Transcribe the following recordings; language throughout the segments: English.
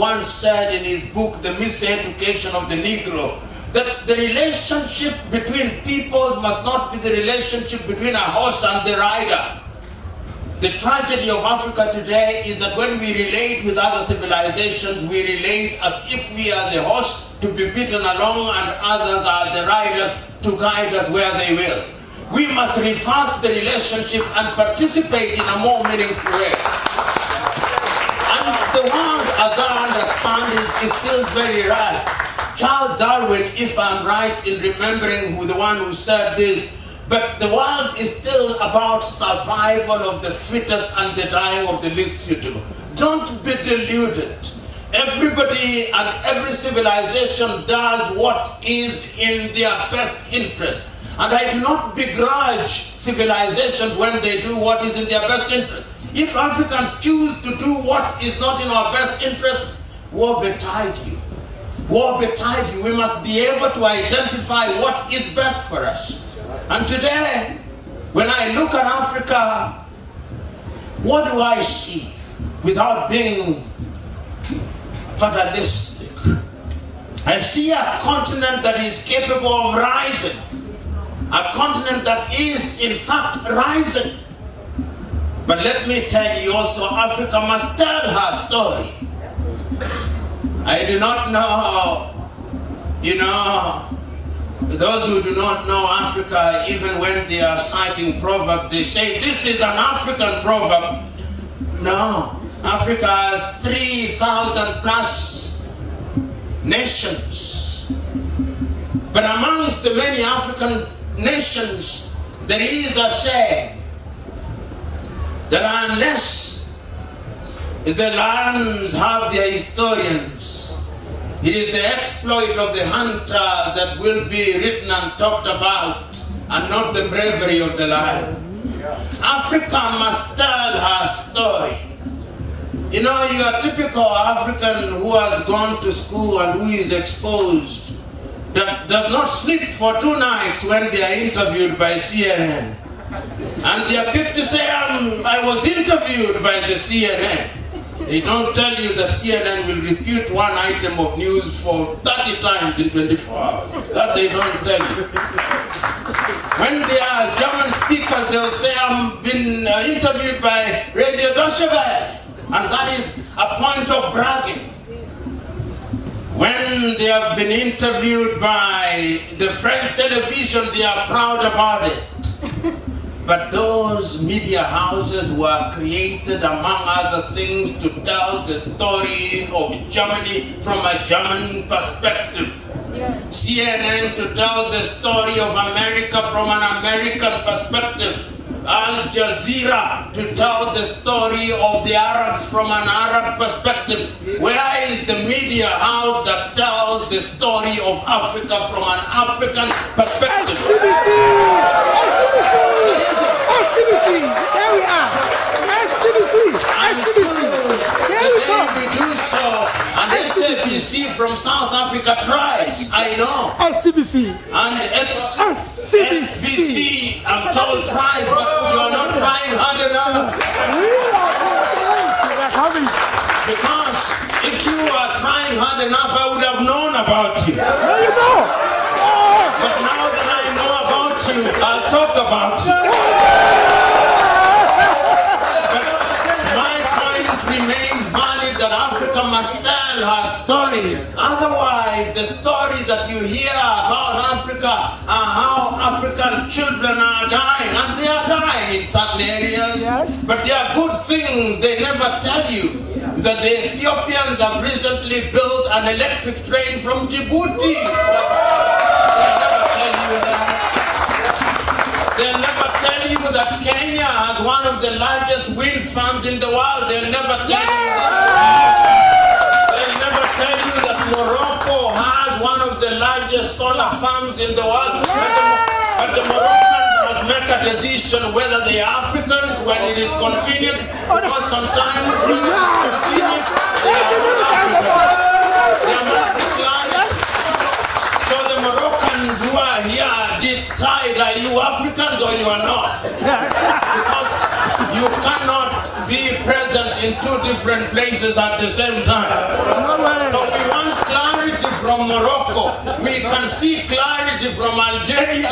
once said in his book, The Miseducation of the Negro, that the relationship between peoples must not be the relationship between a horse and the rider. The tragedy of Africa today is that when we relate with other civilizations, we relate as if we are the horse to be beaten along and others are the riders to guide us where they will. We must reverse the relationship and participate in a more meaningful way. And the world, as I understand, is still very right. Charles Darwin, if I'm right in remembering who the one who said this, but the world is still about survival of the fittest and the dying of the least suitable. Don't be deluded. Everybody and every civilization does what is in their best interest. And I do not begrudge civilizations when they do what is in their best interest. If Africans choose to do what is not in our best interest, woe betide you. Woe betide you. We must be able to identify what is best for us. And today, when I look at Africa, what do I see without being fatalistic? I see a continent that is capable of rising. A continent that is, in fact, rising. But let me tell you also, Africa must tell her story. I do not know, those who do not know Africa, even when they are citing proverbs, they say, this is an African proverb. No, Africa has 3,000 plus nations. But amongst the many African nations, there is a saying that unless the lands have their historians, it is the exploit of the hunter that will be written and talked about, and not the bravery of the lion. Africa must tell her story. You know, you are typical African who has gone to school and who is exposed, that does not sleep for 2 nights when they are interviewed by CNN. And they are quick to say, I was interviewed by the CNN. They don't tell you that CNN will repeat one item of news for 30 times in 24 hours. That they don't tell you. When they are German speakers, they'll say, I've been interviewed by Radio Deutsche Welle. And that is a point of bragging. When they have been interviewed by the French television, they are proud about it. But those media houses were created, among other things, to tell the story of Germany from a German perspective. Yes. CNN to tell the story of America from an American perspective. Al Jazeera to tell the story of the Arabs from an Arab perspective. Where is the media house that tells the story of Africa from an African perspective? SCBC, there we are. SCBC, there we go. We do so, and SCBC from South Africa tries, I know. SCBC. And SBC, I'm told tries, but you are not trying hard enough. Because if you are trying hard enough, I would have known about you. There you go. But now that I know about you, I'll talk about you. Remains valid that Africa must tell her story. Otherwise, the story that you hear about Africa are how African children are dying, and they are dying in certain areas. Yes. But there are good things they never tell you. That the Ethiopians have recently built an electric train from Djibouti. They never tell you that. They'll never tell you that Kenya has one of the largest wind farms in the world. They'll never tell you that. They'll never tell you that Morocco has one of the largest solar farms in the world. But the Moroccans must make a decision whether they are Africans when it is convenient, because sometimes when it is convenient, they are not Africans. They are multi-class. So the Moroccans who are here decide, are you Africans or you are not? Because you cannot be present in 2 different places at the same time. can see clarity from Algeria.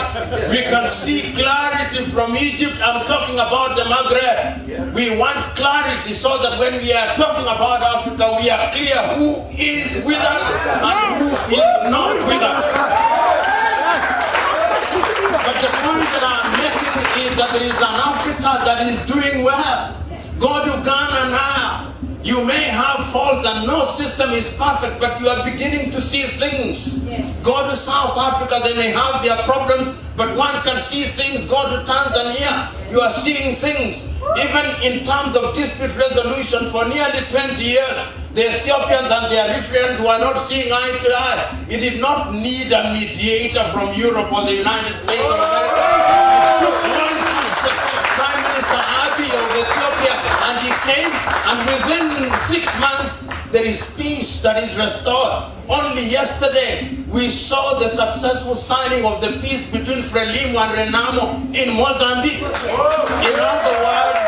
We can see clarity from Egypt. I'm talking about the Maghreb. We want clarity so that when we are talking about Africa, we are clear who is with us and who is not with us. But the point that I'm making is that there is an Africa that is doing well. Go to Ghana now. You may have faults and no system is perfect, but you are beginning to see things. Yes. Go to South Africa, they may have their problems, but one can see things. Go to Tanzania, you are seeing things. Even in terms of dispute resolution, for nearly 20 years, the Ethiopians and the Eritreans were not seeing eye to eye. It did not need a mediator from Europe or the United States of America. It took one Prime Minister Abiy of Ethiopia, and he came, and within 6 months, there is peace that is restored. Only yesterday, we saw the successful signing of the peace between Frelimo and Renamo in Mozambique. In other words,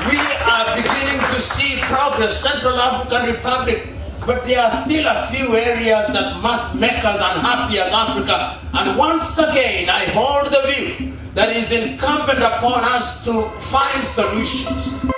we are beginning to see progress. Central African Republic, but there are still a few areas that must make us unhappy as Africa. And once again, I hold the view that it is incumbent upon us to find solutions.